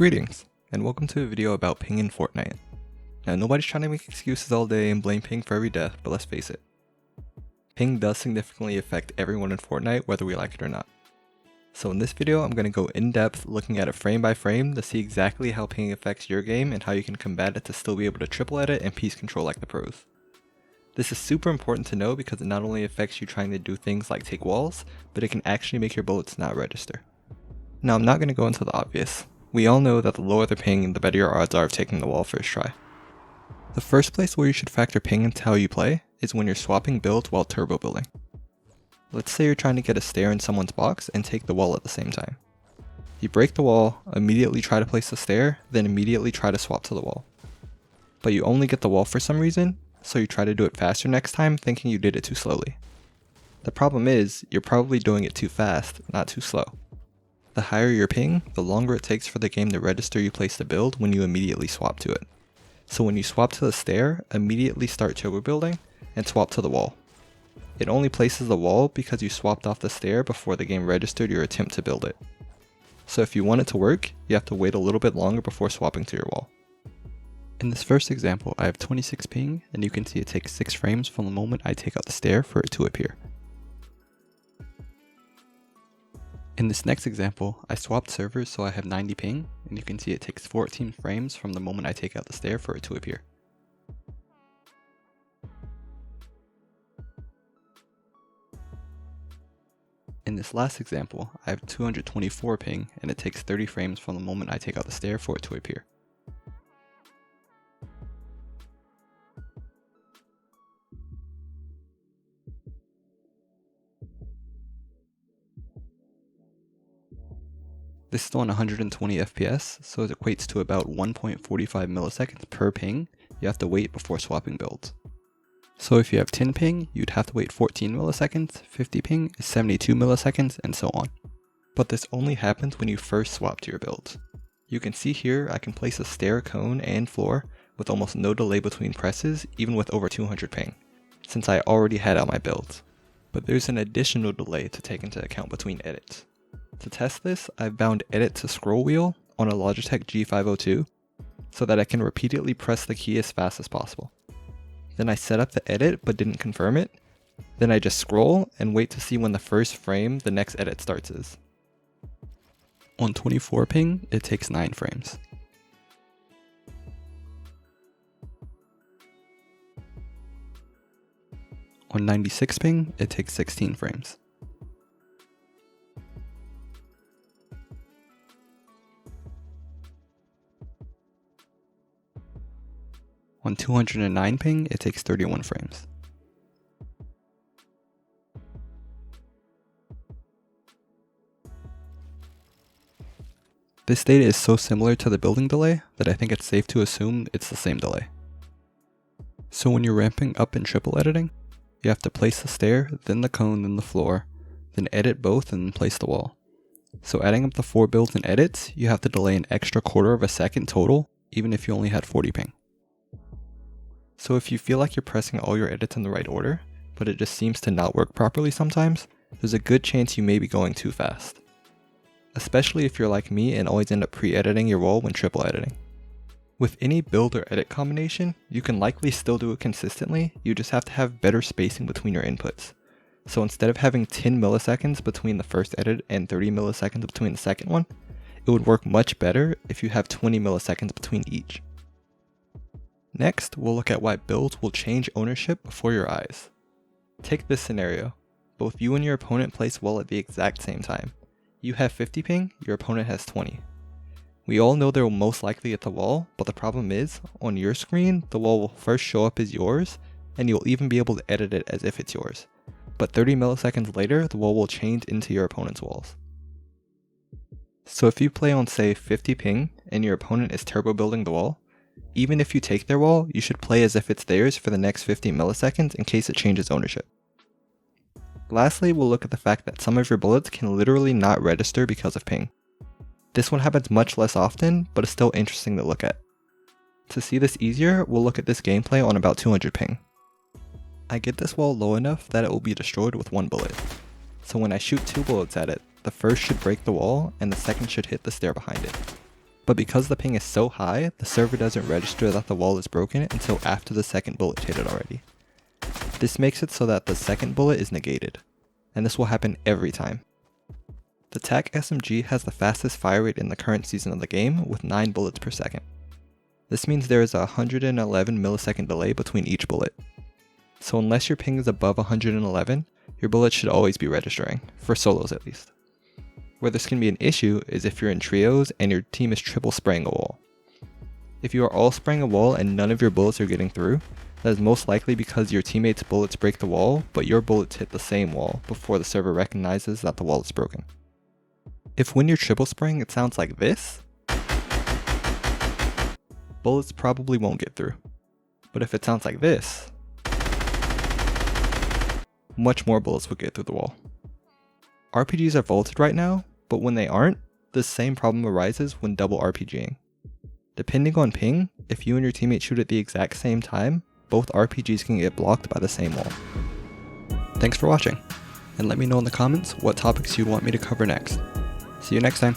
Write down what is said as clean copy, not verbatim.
Greetings, and welcome to a video about ping in Fortnite. Now, nobody's trying to make excuses all day and blame ping for every death, but let's face it. Ping does significantly affect everyone in Fortnite whether we like it or not. So in this video, I'm going to go in depth looking at it frame by frame to see exactly how ping affects your game and how you can combat it to still be able to triple edit and piece control like the pros. This is super important to know because it not only affects you trying to do things like take walls, but it can actually make your bullets not register. Now, I'm not going to go into the obvious. We all know that the lower the ping, the better your odds are of taking the wall first try. The first place where you should factor ping into how you play is when you're swapping builds while turbo building. Let's say you're trying to get a stair in someone's box and take the wall at the same time. You break the wall, immediately try to place the stair, then immediately try to swap to the wall. But you only get the wall for some reason, so you try to do it faster next time thinking you did it too slowly. The problem is, you're probably doing it too fast, not too slow. The higher your ping, the longer it takes for the game to register you place the build when you immediately swap to it. So when you swap to the stair, immediately start turbo building and swap to the wall. It only places the wall because you swapped off the stair before the game registered your attempt to build it. So if you want it to work, you have to wait a little bit longer before swapping to your wall. In this first example, I have 26 ping, and you can see it takes 6 frames from the moment I take out the stair for it to appear. In this next example, I swapped servers so I have 90 ping, and you can see it takes 14 frames from the moment I take out the stair for it to appear. In this last example, I have 224 ping, and it takes 30 frames from the moment I take out the stair for it to appear. This is on 120 FPS, so it equates to about 1.45 milliseconds per ping you have to wait before swapping builds. So if you have 10 ping, you'd have to wait 14 milliseconds, 50 ping is 72 milliseconds, and so on. But this only happens when you first swap to your builds. You can see here I can place a stair, cone, and floor with almost no delay between presses, even with over 200 ping, since I already had out my builds. But there's an additional delay to take into account between edits. To test this, I've bound edit to scroll wheel on a Logitech G502 so that I can repeatedly press the key as fast as possible. Then I set up the edit but didn't confirm it. Then I just scroll and wait to see when the first frame the next edit starts is. On 24 ping, it takes 9 frames. On 96 ping, it takes 16 frames. On 209 ping, it takes 31 frames. This data is so similar to the building delay that I think it's safe to assume it's the same delay. So when you're ramping up in triple editing, you have to place the stair, then the cone, then the floor, then edit both and then place the wall. So adding up the 4 builds and edits, you have to delay an extra quarter of a second total, even if you only had 40 ping. So if you feel like you're pressing all your edits in the right order, but it just seems to not work properly sometimes, there's a good chance you may be going too fast. Especially if you're like me and always end up pre-editing your wall when triple editing. With any build or edit combination, you can likely still do it consistently, you just have to have better spacing between your inputs. So instead of having 10 milliseconds between the first edit and 30 milliseconds between the second one, it would work much better if you have 20 milliseconds between each. Next, we'll look at why builds will change ownership before your eyes. Take this scenario. Both you and your opponent place wall at the exact same time. You have 50 ping, your opponent has 20. We all know they will most likely hit the wall, but the problem is, on your screen, the wall will first show up as yours, and you'll even be able to edit it as if it's yours. But 30 milliseconds later, the wall will change into your opponent's walls. So if you play on, say, 50 ping, and your opponent is turbo building the wall, even if you take their wall, you should play as if it's theirs for the next 50 milliseconds in case it changes ownership. Lastly, we'll look at the fact that some of your bullets can literally not register because of ping. This one happens much less often, but is still interesting to look at. To see this easier, we'll look at this gameplay on about 200 ping. I get this wall low enough that it will be destroyed with 1 bullet. So when I shoot 2 bullets at it, the first should break the wall and the second should hit the stair behind it. But because the ping is so high, the server doesn't register that the wall is broken until after the second bullet hit it already. This makes it so that the second bullet is negated, and this will happen every time. The TAC SMG has the fastest fire rate in the current season of the game with 9 bullets per second. This means there is a 111 millisecond delay between each bullet. So unless your ping is above 111, your bullets should always be registering, for solos at least. Where this can be an issue is if you're in trios and your team is triple spraying a wall. If you are all spraying a wall and none of your bullets are getting through, that is most likely because your teammates' bullets break the wall, but your bullets hit the same wall before the server recognizes that the wall is broken. If when you're triple spraying it sounds like this, bullets probably won't get through. But if it sounds like this, much more bullets will get through the wall. RPGs are vaulted right now, but when they aren't, the same problem arises when double RPGing. Depending on ping, if you and your teammate shoot at the exact same time, both RPGs can get blocked by the same wall. Thanks for watching, and let me know in the comments what topics you want me to cover next. See you next time.